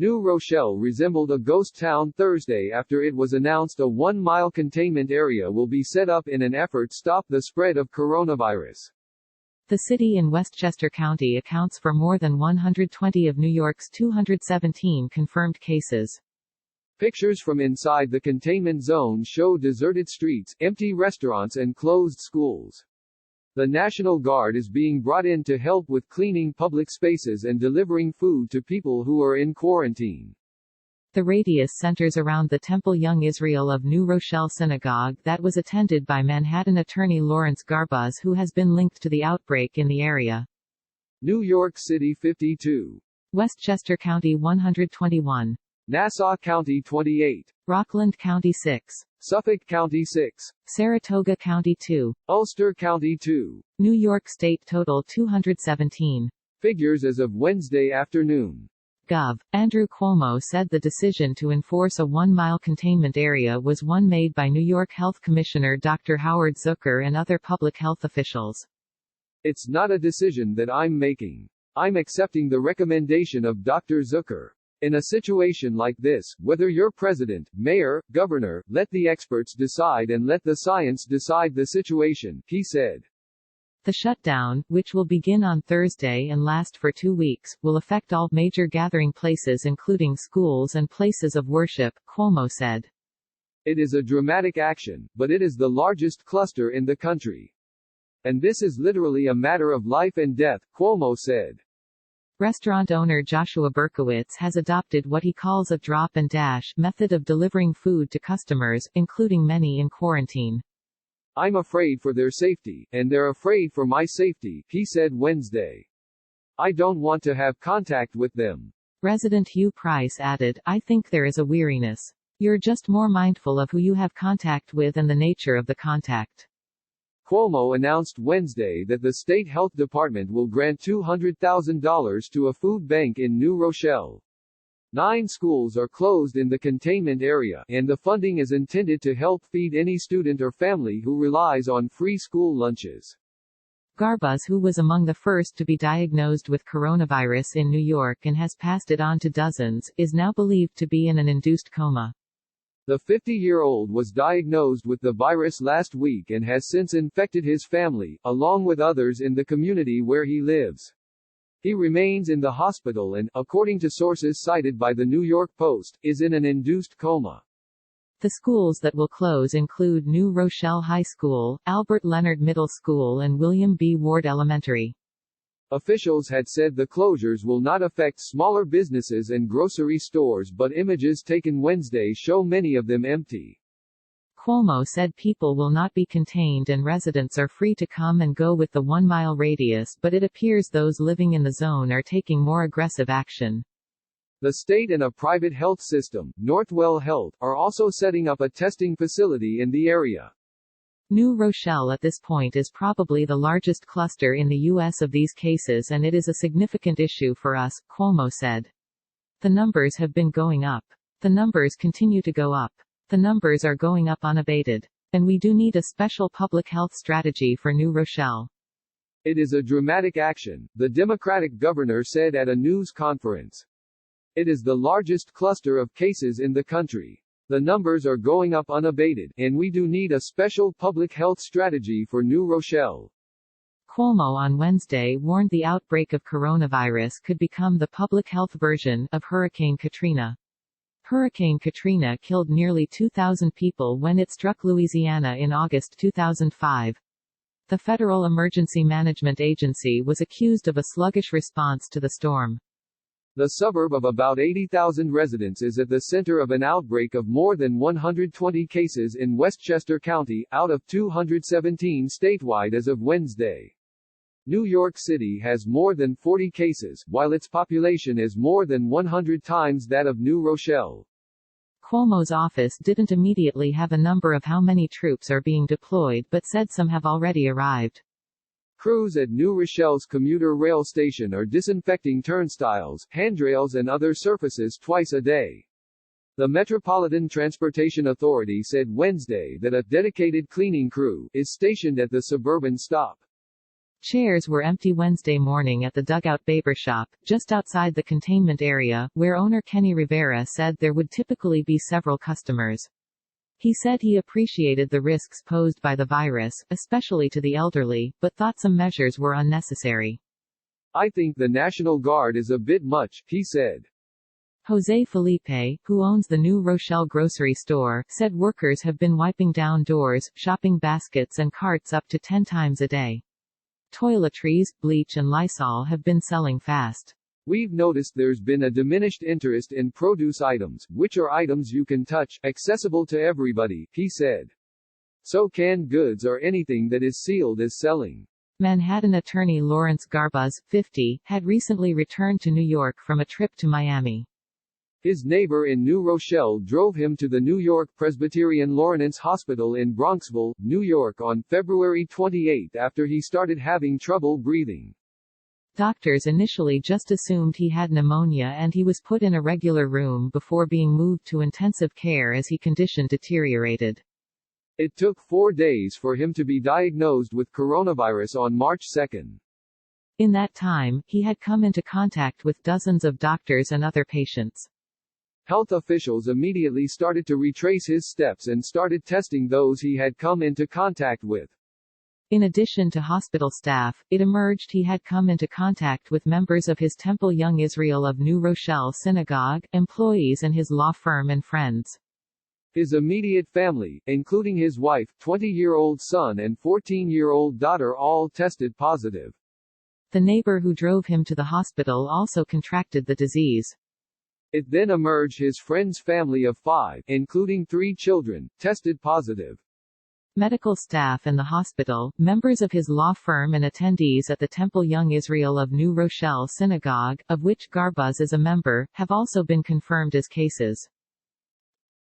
New Rochelle resembled a ghost town Thursday after it was announced a 1-mile containment area will be set up in an effort to stop the spread of coronavirus. The city in Westchester County accounts for more than 120 of New York's 217 confirmed cases. Pictures from inside the containment zone show deserted streets, empty restaurants and closed schools. The National Guard is being brought in to help with cleaning public spaces and delivering food to people who are in quarantine. The radius centers around the Temple Young Israel of New Rochelle Synagogue that was attended by Manhattan attorney Lawrence Garbuz, who has been linked to the outbreak in the area. New York City 52. Westchester County 121. Nassau County 28. Rockland County 6. Suffolk County 6. Saratoga County 2. Ulster County 2. New York State total 217. Figures as of Wednesday afternoon. Gov. Andrew Cuomo said the decision to enforce a 1-mile containment area was one made by New York Health Commissioner Dr. Howard Zucker and other public health officials. It's not a decision that I'm making. I'm accepting the recommendation of Dr. Zucker. In a situation like this, whether you're president, mayor, governor, let the experts decide and let the science decide the situation, he said. The shutdown, which will begin on Thursday and last for 2 weeks, will affect all major gathering places including schools and places of worship, Cuomo said. It is a dramatic action, but it is the largest cluster in the country. And this is literally a matter of life and death, Cuomo said. Restaurant owner Joshua Berkowitz has adopted what he calls a drop and dash method of delivering food to customers, including many in quarantine. I'm afraid for their safety, and they're afraid for my safety, he said Wednesday. I don't want to have contact with them. Resident Hugh Price added, I think there is a weariness. You're just more mindful of who you have contact with and the nature of the contact. Cuomo announced Wednesday that the state health department will grant $200,000 to a food bank in New Rochelle. 9 schools are closed in the containment area, and the funding is intended to help feed any student or family who relies on free school lunches. Garbuz, who was among the first to be diagnosed with coronavirus in New York and has passed it on to dozens, is now believed to be in an induced coma. The 50-year-old was diagnosed with the virus last week and has since infected his family, along with others in the community where he lives. He remains in the hospital and, according to sources cited by the New York Post, is in an induced coma. The schools that will close include New Rochelle High School, Albert Leonard Middle School and William B. Ward Elementary. Officials had said the closures will not affect smaller businesses and grocery stores, but images taken Wednesday show many of them empty. Cuomo said people will not be contained and residents are free to come and go with the 1-mile radius, but it appears those living in the zone are taking more aggressive action. The state and a private health system, Northwell Health, are also setting up a testing facility in the area. New Rochelle at this point is probably the largest cluster in the U.S. of these cases, and it is a significant issue for us, Cuomo said. The numbers have been going up. The numbers continue to go up. The numbers are going up unabated. And we do need a special public health strategy for New Rochelle. It is a dramatic action, the Democratic governor said at a news conference. It is the largest cluster of cases in the country. The numbers are going up unabated, and we do need a special public health strategy for New Rochelle. Cuomo on Wednesday warned the outbreak of coronavirus could become the public health version of Hurricane Katrina. Hurricane Katrina killed nearly 2,000 people when it struck Louisiana in August 2005. The Federal Emergency Management Agency was accused of a sluggish response to the storm. The suburb of about 80,000 residents is at the center of an outbreak of more than 120 cases in Westchester County, out of 217 statewide as of Wednesday. New York City has more than 40 cases, while its population is more than 100 times that of New Rochelle. Cuomo's office didn't immediately have a number of how many troops are being deployed, but said some have already arrived. Crews at New Rochelle's commuter rail station are disinfecting turnstiles, handrails and other surfaces twice a day. The Metropolitan Transportation Authority said Wednesday that a dedicated cleaning crew is stationed at the suburban stop. Chairs were empty Wednesday morning at the Dugout Barber Shop, just outside the containment area, where owner Kenny Rivera said there would typically be several customers. He said he appreciated the risks posed by the virus, especially to the elderly, but thought some measures were unnecessary. I think the National Guard is a bit much, he said. Jose Felipe, who owns the new Rochelle grocery store, said workers have been wiping down doors, shopping baskets and carts up to 10 times a day. Toiletries, bleach and Lysol have been selling fast. We've noticed there's been a diminished interest in produce items, which are items you can touch, accessible to everybody, he said. So canned goods or anything that is sealed is selling. Manhattan attorney Lawrence Garbuz, 50, had recently returned to New York from a trip to Miami. His neighbor in New Rochelle drove him to the New York Presbyterian Lawrence Hospital in Bronxville, New York on February 28 after he started having trouble breathing. Doctors initially just assumed he had pneumonia and he was put in a regular room before being moved to intensive care as his condition deteriorated. It took 4 days for him to be diagnosed with coronavirus on March 2. In that time, he had come into contact with dozens of doctors and other patients. Health officials immediately started to retrace his steps and started testing those he had come into contact with. In addition to hospital staff, it emerged he had come into contact with members of his Temple Young Israel of New Rochelle synagogue, employees and his law firm and friends. His immediate family, including his wife, 20-year-old son and 14-year-old daughter all tested positive. The neighbor who drove him to the hospital also contracted the disease. It then emerged his friend's family of 5, including 3 children, tested positive. Medical staff in the hospital, members of his law firm and attendees at the Temple Young Israel of New Rochelle synagogue, of which Garbuz is a member, have also been confirmed as cases.